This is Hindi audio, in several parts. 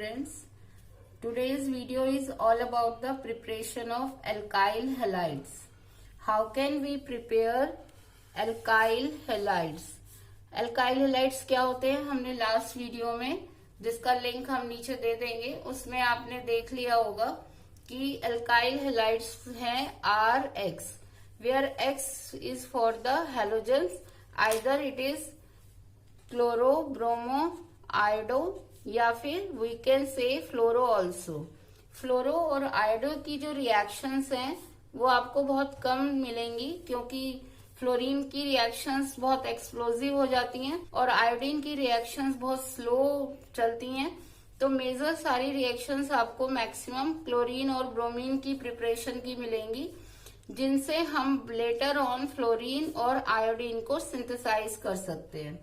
students. Today's video is all about the preparation of alkyl halides. How can we prepare alkyl halides? Alkyl halides क्या होते हैं हमने लास्ट वीडियो में, जिसका लिंक हम नीचे दे देंगे, उसमें आपने देख लिया होगा कि alkyl halides हैं RX, where X is for the halogens, either it is chloro, bromo, iodo या फिर we can say fluoro also. फ्लोरो और आयोडो की जो रिएक्शंस हैं वो आपको बहुत कम मिलेंगी, क्योंकि फ्लोरीन की रिएक्शंस बहुत एक्सप्लोजिव हो जाती हैं और आयोडीन की रिएक्शंस बहुत स्लो चलती हैं। तो मेजर सारी रिएक्शंस आपको मैक्सिमम क्लोरीन और ब्रोमीन की प्रिपरेशन की मिलेंगी, जिनसे हम लेटर ऑन फ्लोरीन और आयोडीन को सिंथेसाइज कर सकते हैं।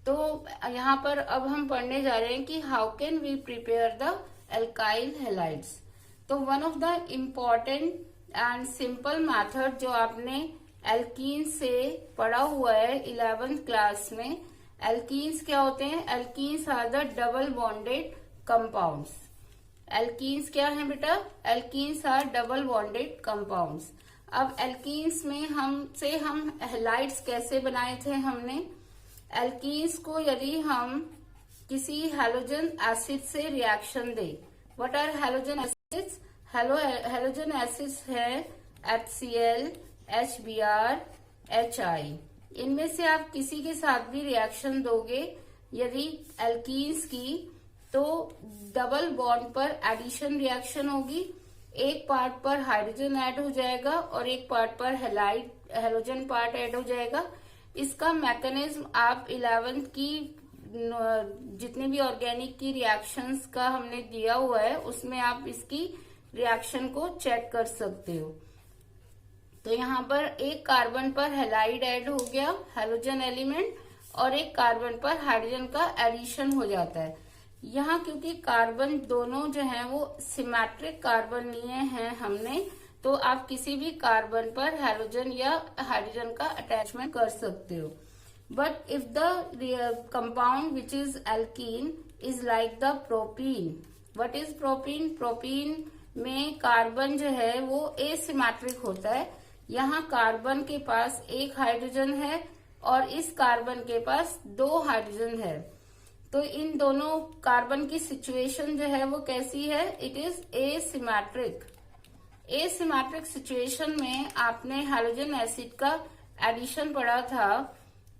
तो यहाँ पर अब हम पढ़ने जा रहे हैं कि how can we prepare the alkyl halides. तो one of the important and simple method जो आपने एल्कीन्स से पढ़ा हुआ है 11th क्लास में, एल्कीन्स क्या होते हैं? Alkenes are the double bonded compounds. Alkenes क्या है बेटा? Alkenes are double bonded compounds. अब एल्कीन्स में हम हैलाइड्स कैसे बनाए थे हमने? एल्कीन्स को यदि हम किसी हैलोजन एसिड से रिएक्शन दें, what are halogen acids? Halogen acids है HCl, HBr, HI। इनमें से आप किसी के साथ भी रिएक्शन दोगे यदि एल्कीन्स की, तो डबल बॉन्ड पर एडिशन रिएक्शन होगी। एक पार्ट पर हाइड्रोजन ऐड हो जाएगा और एक पार्ट पर हैलोजन पार्ट ऐड हो जाएगा। इसका मैकेनिज्म आप 11th की जितनी भी ऑर्गेनिक की रिएक्शंस का हमने दिया हुआ है उसमें आप इसकी रिएक्शन को चेक कर सकते हो। तो यहाँ पर एक कार्बन पर हैलाइड ऐड हो गया, हैलोजन एलिमेंट, और एक कार्बन पर हाइड्रोजन का एडिशन हो जाता है। यहाँ क्योंकि कार्बन दोनों जो है वो सिमेट्रिक कार्बन लिए हैं हमने, तो आप किसी भी कार्बन पर हैलोजन या हाइड्रोजन का अटैचमेंट कर सकते हो। But if the compound which is alkene is like the propene, what is propene? Propene में कार्बन जो है वो एसिमेट्रिक होता है। यहाँ कार्बन के पास एक हाइड्रोजन है और इस कार्बन के पास दो हाइड्रोजन है। तो इन दोनों कार्बन की सिचुएशन जो है वो कैसी है? It is asymmetric. Asymmetric situation में आपने हैलोजन एसिड का एडिशन पढ़ा था,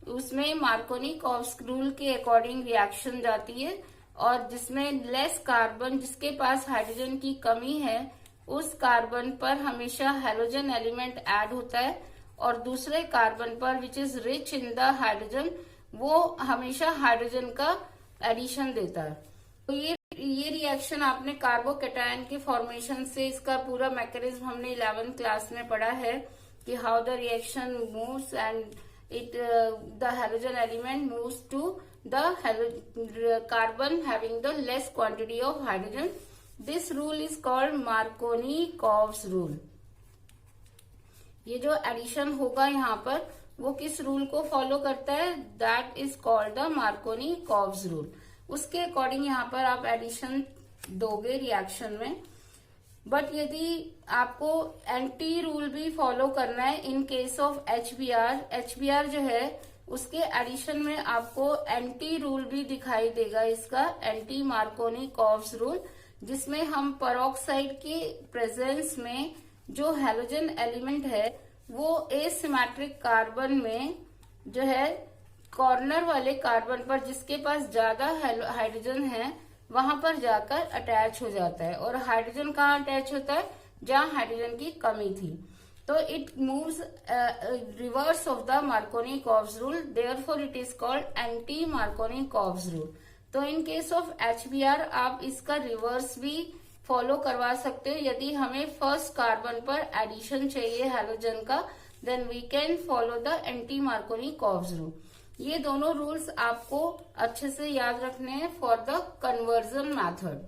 उसमें मार्कोनी-कॉव्स रूल के अकॉर्डिंग रिएक्शन जाती है, और जिसमें लेस कार्बन, जिसके पास हाइड्रोजन की कमी है, उस कार्बन पर हमेशा हैलोजन एलिमेंट ऐड होता है, और दूसरे कार्बन पर which is rich in the hydrogen, वो हमेशा हाइड्रोजन का एडिशन देता है। तो ये रिएक्शन आपने कार्बोकैटायन के फॉर्मेशन से, इसका पूरा मैकेनिज्म हमने 11th क्लास में पढ़ा है कि how the reaction moves and it the halogen element moves to the carbon having the less quantity of hydrogen. This rule is called Markovnikov's rule. ये जो एडिशन होगा यहाँ पर वो किस रूल को फॉलो करता है? That is called the Markovnikov's rule. उसके अकॉर्डिंग यहाँ पर आप एडिशन दोगे रिएक्शन में। बट यदि आपको एंटी रूल भी फॉलो करना है इन केस ऑफ HBr जो है उसके एडिशन में आपको एंटी रूल भी दिखाई देगा, इसका एंटी मार्कोनी-कॉव्स रूल, जिसमें हम पेरोक्साइड के प्रेजेंस में जो हैलोजन एलिमेंट है वो एसिमेट्रिक कार्बन में जो है कॉर्नर वाले कार्बन पर, जिसके पास ज्यादा हाइड्रोजन है, वहां पर जाकर अटैच हो जाता है। और हाइड्रोजन कहाँ अटैच होता है? जहां हाइड्रोजन की कमी थी। तो it moves reverse of the Markovnikov's rule, therefore it is called anti Markovnikov's rule. तो इन केस ऑफ HBr आप इसका रिवर्स भी फॉलो करवा सकते हो। यदि हमें फर्स्ट कार्बन पर एडिशन चाहिए हैलोजन का, then we can follow the anti Markovnikov's rule. ये दोनों रूल्स आपको अच्छे से याद रखने हैं for the conversion method.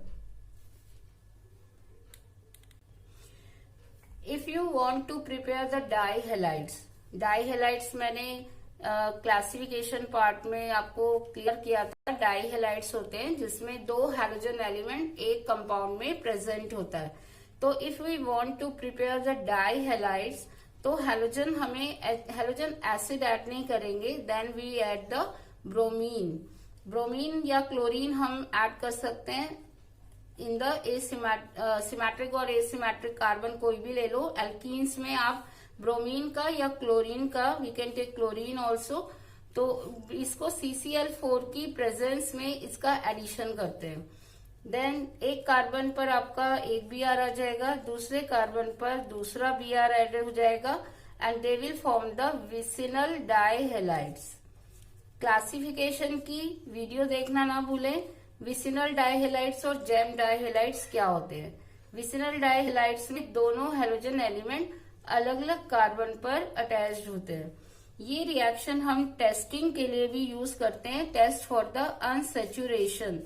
If you want to prepare the di halides, di halides मैंने क्लासिफिकेशन पार्ट में आपको क्लियर किया था, डाई हेलाइड्स होते हैं जिसमें दो हैलोजन एलिमेंट एक कंपाउंड में प्रेजेंट होता है। तो if we want to prepare the dihalides, तो हैलोजन एसिड ऐड नहीं करेंगे, then we add the bromine या क्लोरीन हम ऐड कर सकते हैं इन द सिमेट्रिक और एसिमेट्रिक कार्बन कोई भी ले लो। एल्कीन्स में आप ब्रोमीन का या क्लोरीन का, we can take chlorine also, तो इसको CCl4 की प्रेजेंस में इसका एडिशन करते हैं। देन एक कार्बन पर आपका एक Br आ जाएगा, दूसरे कार्बन पर दूसरा Br ऐड हो जाएगा and they will form the vicinal die halides. Classification की वीडियो देखना ना भूलें। विसिनल डाइहेलाइड्स और जेम डाइहेलाइड्स क्या होते हैं? विसिनल डाइहेलाइड्स में दोनों हैलोजन एलिमेंट अलग अलग कार्बन पर अटैच्ड होते हैं। ये रिएक्शन हम टेस्टिंग के लिए भी यूज करते हैं, टेस्ट फॉर द अनसेचुरेशन,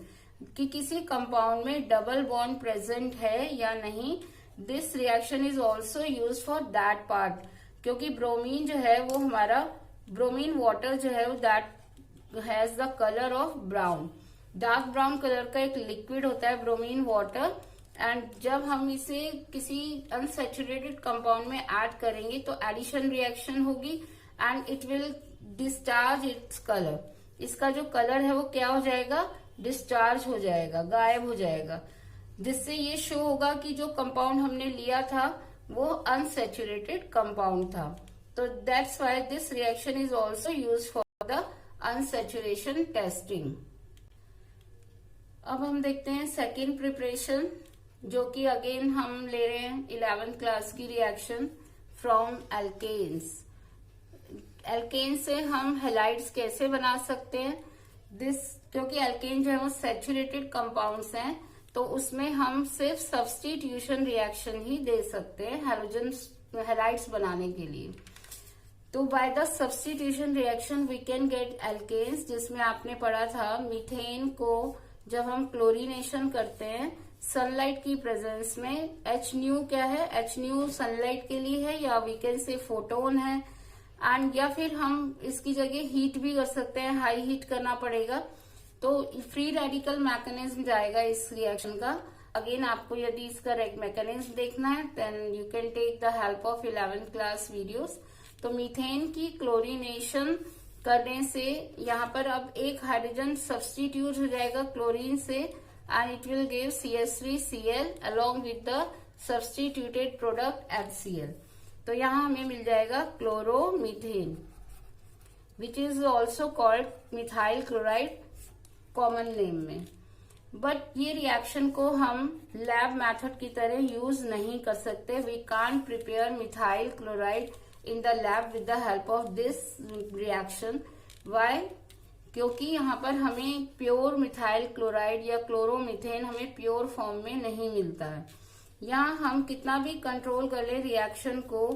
कि किसी कंपाउंड में डबल बॉन्ड प्रेजेंट है या नहीं। This reaction is also use for that part, क्योंकि ब्रोमीन जो है वो हमारा, ब्रोमीन वाटर जो है वो that has the colour of brown, dark brown colour का एक लिक्विड होता है ब्रोमीन वाटर, एंड जब हम इसे किसी अनसेचुरेटेड कंपाउंड में ऐड करेंगे तो एडिशन रिएक्शन होगी and it will discharge its colour. इसका जो कलर है वो क्या हो जाएगा? डिस्चार्ज हो जाएगा, गायब हो जाएगा, जिससे ये शो होगा कि जो कंपाउंड हमने लिया था वो अनसेचुरेटेड कंपाउंड था। तो that's why this reaction is also use for the unsaturation testing. अब हम देखते हैं सेकेंड प्रिपरेशन, जो कि अगेन हम ले रहे हैं 11th क्लास की रिएक्शन फ्रॉम एल्केन्स। एल्केन से हम हेलाइड्स कैसे बना सकते हैं? क्योंकि एल्केन जो है वो सेचुरेटेड कंपाउंड्स हैं, तो उसमें हम सिर्फ सब्स्टिट्यूशन रिएक्शन ही दे सकते हैं हेलाइड्स बनाने के लिए। तो by the substitution reaction we can get alkanes, जिसमें आपने पढ़ा था मीथेन को जब हम क्लोरीनेशन करते हैं सनलाइट की प्रेजेंस में, HNu क्या है? HNu सनलाइट के लिए है, या वी कैन से फोटोन है, एंड या फिर हम इसकी जगह हीट भी कर सकते हैं, हाई हीट करना पड़ेगा। तो फ्री रेडिकल मैकेनिज्म जाएगा इस रिएक्शन का। अगेन आपको यदि इसका मैकेनिज्म देखना है then you can take the help of 11th class videos. तो मीथेन की क्लोरीनेशन करने से यहाँ पर अब एक हाइड्रोजन सब्स्टिट्यूट हो जाएगा क्लोरीन से and it will give CH3Cl along with the substituted product HCl। तो यहाँ हमें मिल जाएगा chloromethane, which is also called methyl chloride common name में। बट ये रिएक्शन को हम लैब मेथड की तरह यूज नहीं कर सकते। We can't prepare methyl chloride in the lab with the help of this reaction। Why? क्योंकि यहाँ पर हमें प्योर मिथाइल क्लोराइड या क्लोरोमीथेन हमें प्योर फॉर्म में नहीं मिलता है। यहाँ हम कितना भी कंट्रोल कर ले रिएक्शन को,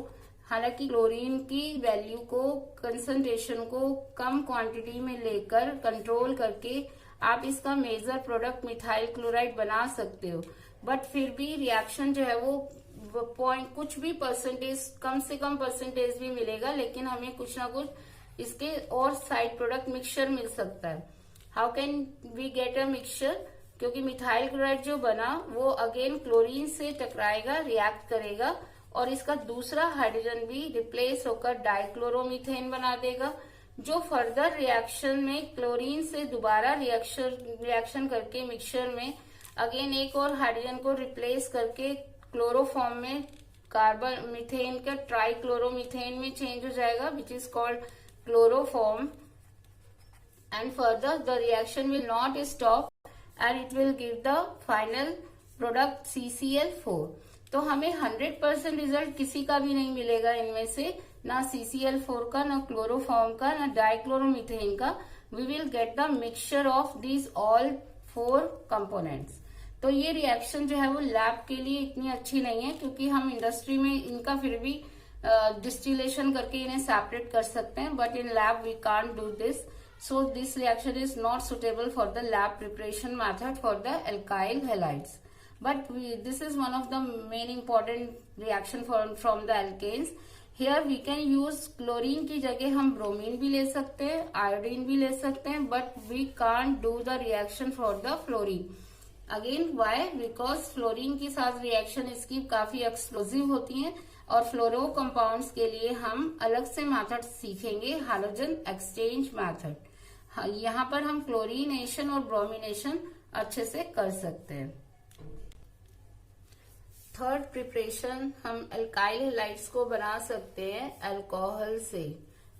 हालांकि क्लोरीन की वैल्यू को, कंसंट्रेशन को कम क्वांटिटी में लेकर कंट्रोल करके आप इसका मेजर प्रोडक्ट मिथाइल क्लोराइड बना सकते हो, बट फिर भी रिएक्शन जो है वो पॉइंट कुछ भी परसेंटेज, कम से कम परसेंटेज भी मिलेगा, लेकिन हमें कुछ ना कुछ इसके और साइड प्रोडक्ट मिक्सचर मिल सकता है। How can we get a mixture? क्योंकि मिथाइल क्लोराइड जो बना वो अगेन क्लोरीन से टकराएगा, रिएक्ट करेगा और इसका दूसरा हाइड्रोजन भी रिप्लेस होकर डाइक्लोरोमीथेन बना देगा, जो फर्दर रिएक्शन में क्लोरीन से दोबारा रिएक्शन करके मिक्सचर में अगेन एक और हाइड्रोजन को रिप्लेस करके क्लोरोफॉर्म में कार्बन मीथेन का ट्राइक्लोरोमीथेन में चेंज हो जाएगा, which is called chloroform, and further the reaction will not stop and it will give the final product CCl4। तो हमें 100% रिजल्ट किसी का भी नहीं मिलेगा इनमें से, ना CCl4 का, ना क्लोरोफॉर्म का, ना डाइक्लोरोमीथेन का। We will get the mixture of these all 4 components. तो ये रिएक्शन जो है वो लैब के लिए इतनी अच्छी नहीं है, क्योंकि हम इंडस्ट्री में इनका फिर भी डिस्टिलेशन करके इन्हें सेपरेट कर सकते हैं, but in lab we can't do this. So this reaction is not suitable for the lab preparation method for the alkyl halides, but this is one of the main important reaction from the alkenes. Here we can use chlorine की जगह हम ब्रोमीन भी ले सकते हैं, आयोडीन भी ले सकते हैं, but we can't do the reaction for the fluorine. Again why? Because fluorine के साथ रिएक्शन इसकी काफी एक्सप्लोजिव होती है, और फ्लोरो कंपाउंड्स के लिए हम अलग से मेथड सीखेंगे, हैलोजन एक्सचेंज मेथड। यहाँ पर हम क्लोरीनेशन और ब्रोमिनेशन अच्छे से कर सकते हैं। थर्ड प्रिपरेशन, हम एल्काइल हैलाइड्स को बना सकते हैं अल्कोहल से।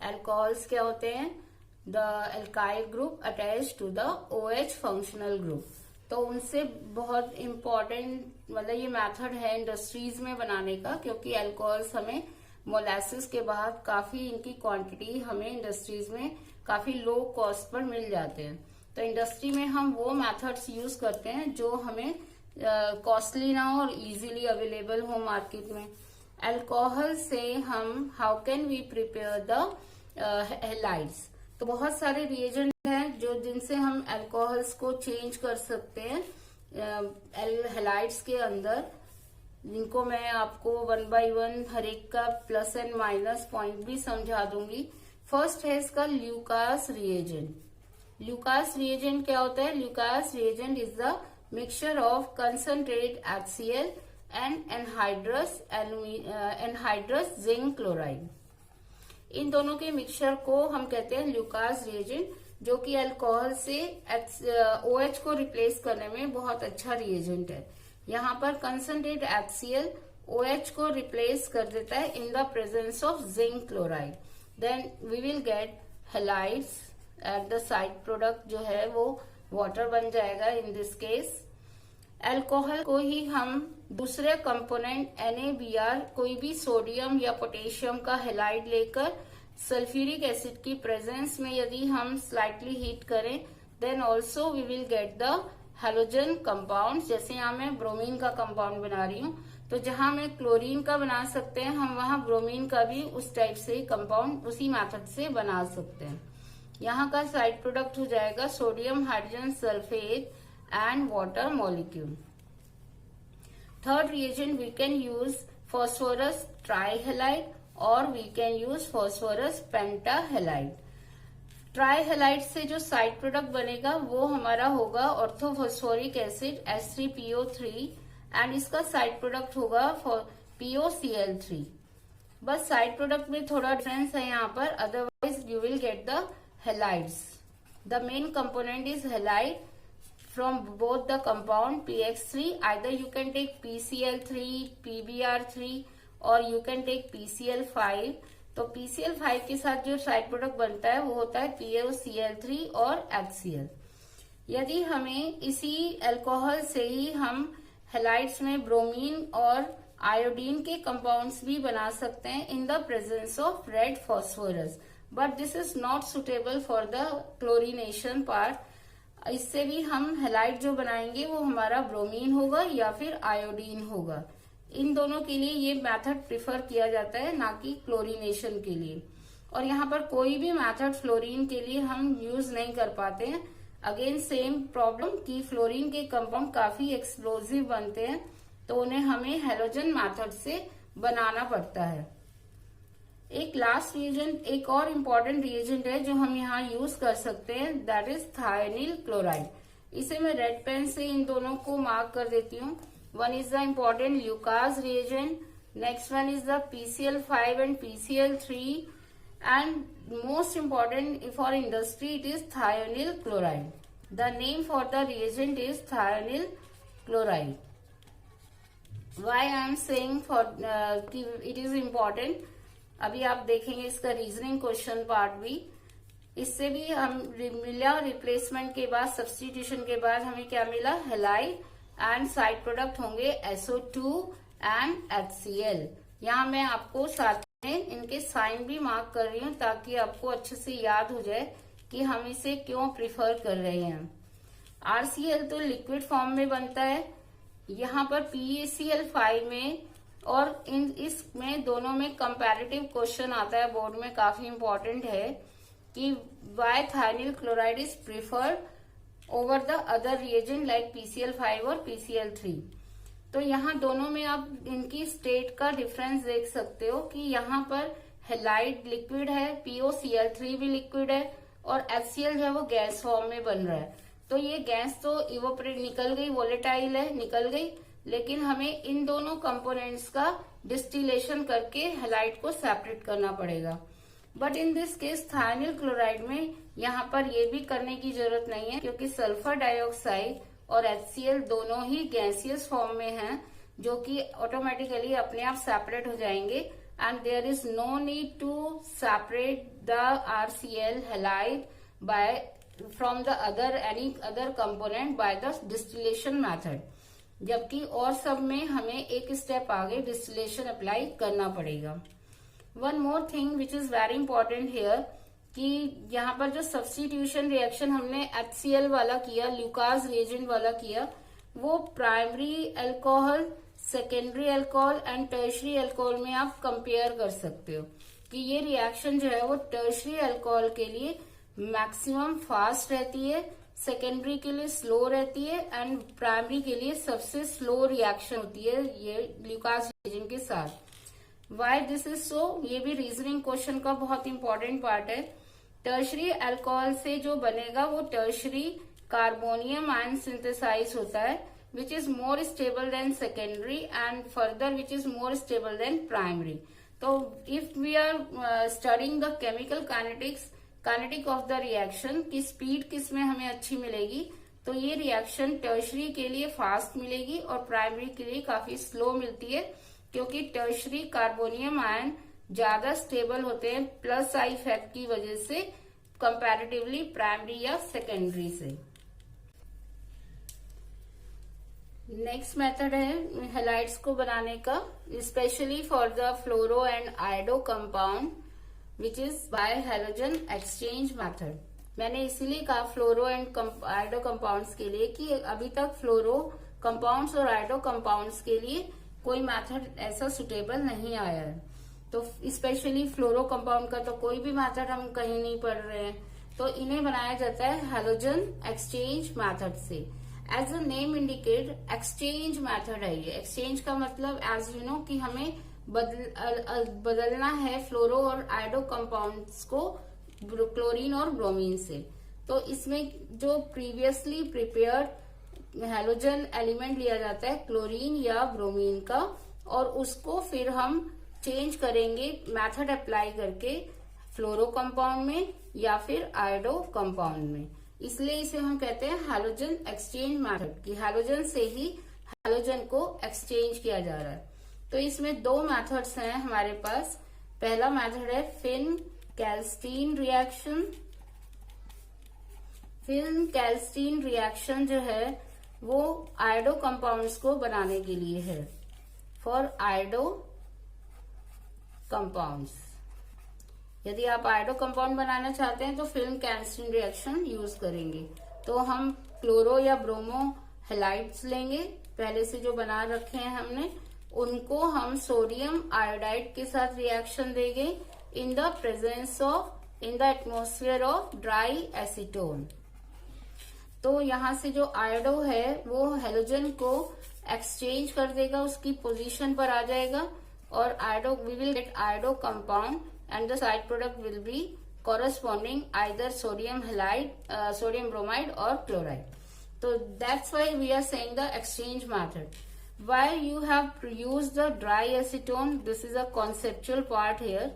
अल्कोहल्स क्या होते हैं? The alkyl group attach to the OH functional group. तो उनसे बहुत इम्पोर्टेंट मतलब ये मेथड है इंडस्ट्रीज में बनाने का, क्योंकि अल्कोहल्स हमें मोलासिस के बाद काफी इनकी क्वांटिटी हमें इंडस्ट्रीज में काफी लो कॉस्ट पर मिल जाते हैं। तो इंडस्ट्री में हम वो मेथड्स यूज करते हैं जो हमें कॉस्टली ना हो और इजीली अवेलेबल हो मार्केट में। अल्कोहल से हम how can we prepare the halides? तो बहुत सारे रिएजेंट हैं जो जिनसे हम अल्कोहल्स को चेंज कर सकते हैं हैलाइड्स के अंदर, जिनको मैं आपको 1 बाय 1 हर एक का प्लस एंड माइनस पॉइंट भी समझा दूंगी। फर्स्ट है इसका ल्यूकास रिएजेंट। ल्यूकास रिएजेंट क्या होता है? Lucas reagent is the mixture of concentrate HCl and anhydrous zinc chloride. इन दोनों के मिक्सचर को हम कहते हैं ल्यूकास रिएजेंट, जो कि अल्कोहल से OH को रिप्लेस करने में बहुत अच्छा रिएजेंट है। यहाँ पर कंसंट्रेट HCl OH को रिप्लेस कर देता है in the presence of zinc chloride. Then we will get halides at the side product, जो है वो वाटर बन जाएगा इन दिस केस। अल्कोहल को ही हम दूसरे कंपोनेंट NaBr, कोई भी सोडियम या पोटेशियम का हैलाइड लेकर सल्फ्यूरिक एसिड की प्रेजेंस में यदि हम स्लाइटली हीट करें, then also we will get the halogen compound. जैसे यहाँ मैं ब्रोमीन का कंपाउंड बना रही हूँ, तो जहां मैं क्लोरीन का बना सकते हैं, हम वहां ब्रोमीन का भी उस टाइप से कंपाउंड उसी मेथड से बना सकते हैं। यहाँ का साइड प्रोडक्ट हो जाएगा sodium hydrogen sulphate and water molecule. Third reagent we can use phosphorus trihalide or we can use phosphorus pentahalide. ट्राईहेलाइड से जो साइड प्रोडक्ट बनेगा वो हमारा होगा ऑर्थोफॉस्फोरिक एसिड H3PO3 एंड इसका साइड प्रोडक्ट होगा POCl3। बस साइड प्रोडक्ट में थोड़ा डिफरेंस है यहाँ पर, otherwise you will get the halides. The main component is halide from both the compound PX3. Either you can take PCl3, PBr3 or you can take PCl5. तो PCl5 के साथ जो साइड प्रोडक्ट बनता है वो होता है PaCl3 और HCl। यदि हमें इसी अल्कोहल से ही हम हैलाइड्स में ब्रोमीन और आयोडीन के कंपाउंड्स भी बना सकते हैं in the presence of red phosphorus, but this is not suitable for the chlorination part. इससे भी हम हैलाइड जो बनाएंगे वो हमारा ब्रोमीन होगा या फिर आयोडीन होगा। इन दोनों के लिए ये मेथड प्रिफर किया जाता है, ना कि क्लोरीनेशन के लिए। और यहाँ पर कोई भी मेथड फ्लोरीन के लिए हम यूज नहीं कर पाते हैं। अगेन सेम प्रॉब्लम कि फ्लोरीन के कंपाउंड काफी एक्सप्लोजिव बनते हैं, तो उन्हें हमें हैलोजन मेथड से बनाना पड़ता है। एक लास्ट रिएजेंट, एक और इम्पोर्टेंट रिएजेंट है जो हम यहाँ यूज कर सकते हैं, दैट इज थायोनिल क्लोराइड। इसे मैं रेड पेन से इन दोनों को मार्क कर देती हूँ। One is the important Lucas reagent, next one is the PCl5 and PCl3 and most important for industry it is thionyl chloride. The name for the reagent is thionyl chloride. Why I am saying for it is important, अभी आप देखेंगे इसका रीजनिंग क्वेश्चन पार्ट भी। इससे भी हम मिला रिप्लेसमेंट के बाद, सब्स्टिट्यूशन के बाद हमें क्या मिला? हैलाइड एंड साइड प्रोडक्ट होंगे SO2 एंड HCl। यहाँ मैं आपको साथ में इनके साइन भी मार्क कर रही हूँ ताकि आपको अच्छे से याद हो जाए कि हम इसे क्यों प्रिफर कर रहे हैं। RCl तो लिक्विड फॉर्म में बनता है, यहाँ पर PaCl5 में और इसमें दोनों में कंपैरेटिव क्वेश्चन आता है बोर्ड में, काफी इंपॉर्टेंट है कि why thionyl chloride is preferred over the other reagent like PCl5 और PCl3। तो यहाँ दोनों में आप इनकी स्टेट का डिफरेंस देख सकते हो कि यहाँ पर हैलाइड लिक्विड है, POCl3 भी लिक्विड है और HCl जो है वो गैस फॉर्म में बन रहा है। तो ये गैस तो इवोपरेट निकल गई, वोलेटाइल है, निकल गई, लेकिन हमें इन दोनों कंपोनेंट्स का डिस्टिलेशन करके हैलाइड को सेपरेट करना पड़ेगा। But in this case thionyl chloride में यहाँ पर ये भी करने की जरूरत नहीं है, क्योंकि सल्फर डाइऑक्साइड और HCl दोनों ही गैसियस फॉर्म में हैं, जो कि ऑटोमेटिकली अपने आप सेपरेट हो जाएंगे and there is no need to separate the RCl halide by from the any other component by the distillation method. जबकि और सब में हमें एक स्टेप आगे डिस्टिलेशन अप्लाई करना पड़ेगा। One more thing which is very important here कि यहाँ पर जो सब्स्टिट्यूशन रिएक्शन हमने HCl वाला किया, ल्यूकास रिएजेंट वाला किया, वो primary alcohol, secondary alcohol and tertiary alcohol में आप कंपेयर कर सकते हो कि ये रिएक्शन जो है वो टर्शरी अल्कोहल के लिए मैक्सिमम फास्ट रहती है, सेकेंडरी के लिए स्लो रहती है एंड प्राइमरी के लिए सबसे स्लो रिएक्शन होती है ये ल्यूकास रिएजेंट के साथ। वाई दिस इज सो, ये भी रीजनिंग क्वेश्चन का बहुत इंपॉर्टेंट पार्ट है। टर्शरी अल्कोहल से जो बनेगा वो टर्शरी कार्बोनियम आयन सिंथेसाइज होता है, which is more stable than secondary and further which is more stable than primary. तो if we are studying the chemical kinetic of the reaction की स्पीड किस में हमें अच्छी मिलेगी, तो ये रिएक्शन टर्शरी के लिए फास्ट मिलेगी और प्राइमरी के लिए काफी स्लो मिलती है, क्योंकि टर्शरी कार्बोनियम आयन ज्यादा स्टेबल होते हैं प्लस आई इफेक्ट की वजह से कंपैरेटिवली प्राइमरी या सेकेंडरी से। नेक्स्ट मेथड है हैलाइड्स को बनाने का, specially for the fluoro and iodo compound which is by halogen exchange method. मैंने इसीलिए कहा फ्लोरो एंड आयोडो कंपाउंड्स के लिए कि अभी तक फ्लोरो कंपाउंड्स और आयोडो कंपाउंड्स के लिए कोई मेथड ऐसा सुटेबल नहीं आया है। तो स्पेशली फ्लोरो कंपाउंड का तो कोई भी मेथड हम कहीं नहीं पढ़ रहे हैं, तो इन्हें बनाया जाता है हैलोजन एक्सचेंज मेथड से। As a name indicate exchange method है ये। एक्सचेंज का मतलब एज यू नो कि हमें बदलना है फ्लोरो और आयोडो कंपाउंड्स को क्लोरीन और ब्रोमीन से। तो इसमें जो प्रीवियसली प्रिपेयर्ड हैलोजन एलिमेंट लिया जाता है क्लोरीन या ब्रोमीन का, और उसको फिर हम चेंज करेंगे मेथड अप्लाई करके फ्लोरो कंपाउंड में या फिर आयोडो कंपाउंड में। इसलिए इसे हम कहते हैं हैलोजन एक्सचेंज मेथड कि हैलोजन से ही हैलोजन को एक्सचेंज किया जा रहा है। तो इसमें दो मेथड्स हैं हमारे पास। पहला मेथड है फिन कैल्स्टीन रिएक्शन। फिन कैल्स्टीन रिएक्शन जो है वो आयोडो कंपाउंड्स को बनाने के लिए है, फॉर आयोडो कंपाउंड्स। यदि आप आयोडो कंपाउंड बनाना चाहते हैं तो फिल्म कैल्स्टीन रिएक्शन यूज करेंगे। तो हम क्लोरो या ब्रोमो हैलाइड्स लेंगे, पहले से जो बना रखे हैं हमने, उनको हम सोडियम आयोडाइड के साथ रिएक्शन देंगे इन the presence of in the atmosphere of dry acetone. तो यहाँ से जो आयोडो है वो हैलोजन को एक्सचेंज कर देगा, उसकी पोजीशन पर आ जाएगा और iodo we will get iodo compound and the side product will be corresponding either sodium halide, sodium bromide or chloride. So that's why we are saying the exchange method. Why you have used the dry acetone? This is a conceptual part here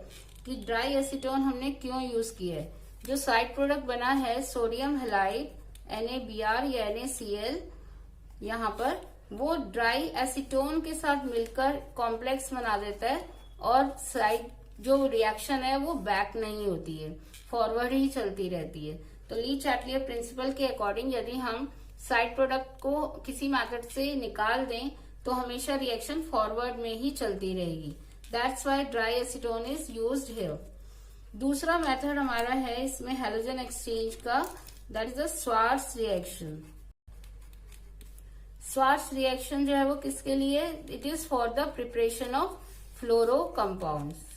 कि dry acetone हमने क्यों यूज किया है। जो साइड प्रोडक्ट बना है सोडियम हैलाइड NaBr या NaCl, यहाँ पर वो ड्राई एसीटोन के साथ मिलकर कॉम्प्लेक्स बना देता है और साइड जो रिएक्शन है वो बैक नहीं होती है, फॉरवर्ड ही चलती रहती है। तो ली चैटलियर प्रिंसिपल के अकॉर्डिंग यदि हम साइड प्रोडक्ट को किसी मेथड से निकाल दें तो हमेशा रिएक्शन फॉरवर्ड में ही चलती रहेगी। That's why dry acetone is used here. दूसरा मेथड हमारा है इसमें हैलोजन एक्सचेंज का, that is the Swarts reaction. Swarts reaction जो है वो किसके लिए? It is for the preparation of fluoro compounds.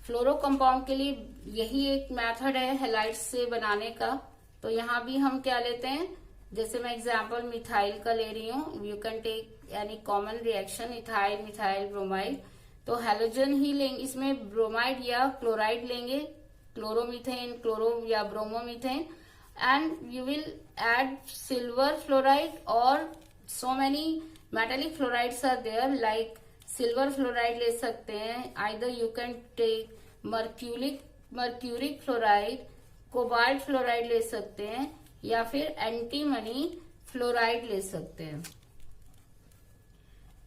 Fluoro compound के लिए यही एक मेथड है हैलाइड्स से बनाने का। तो यहाँ भी हम क्या लेते हैं, जैसे मैं एग्जांपल मिथाइल का ले रही हूँ, you can take any common reaction, ethyl methyl bromide. तो हैलोजन ही लेंगे, इसमें ब्रोमाइड या क्लोराइड लेंगे, क्लोरोमीथेन, क्लोरो या bromomethane, and you will add silver fluoride और so many metallic fluorides are there, like silver fluoride ले सकते हैं, either you can take mercuric fluoride, cobalt fluoride ले सकते हैं, या फिर एंटीमनी फ्लोराइड ले सकते हैं।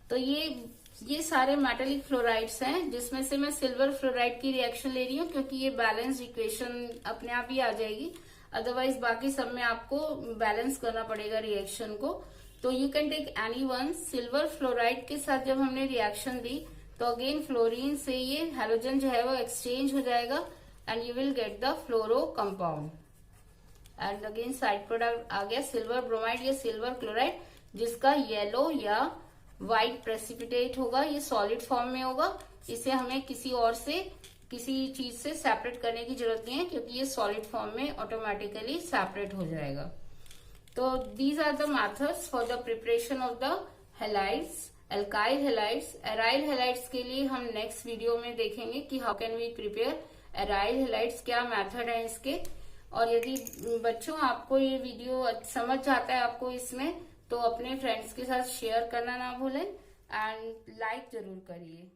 तो ये सारे मेटेलिक फ्लोराइड्स हैं, जिसमें से मैं सिल्वर फ्लोराइड की रिएक्शन ले रही हूँ क्योंकि ये बैलेंस इक्वेशन अपने आप ही आ जाएगी, अदरवाइज बाकी सब में आपको बैलेंस करना पड़ेगा रिएक्शन को। तो you can take any one. Silver fluoride के साथ जब हमने रिएक्शन दी तो अगेन फ्लोरीन से ये हैलोजन जो है वो एक्सचेंज हो जाएगा and you will get the fluoro compound. And again side product आ गया सिल्वर ब्रोमाइड या सिल्वर क्लोराइड, जिसका येलो या व्हाइट प्रेसिपिटेट होगा, ये सॉलिड फॉर्म में होगा। इसे हमें किसी चीज से सेपरेट करने की जरूरत नहीं है क्योंकि ये सॉलिड फॉर्म में ऑटोमेटिकली सेपरेट हो जाएगा। तो these are the methods for the preparation of the halides, alkyl halides. Aryl halides के लिए हम नेक्स्ट वीडियो में देखेंगे कि how can we prepare aryl halides, क्या मेथड है इसके। और यदि बच्चों आपको ये वीडियो समझ जाता है आपको इसमें, तो अपने फ्रेंड्स के साथ शेयर करना ना भूलें एंड लाइक जरूर करिए।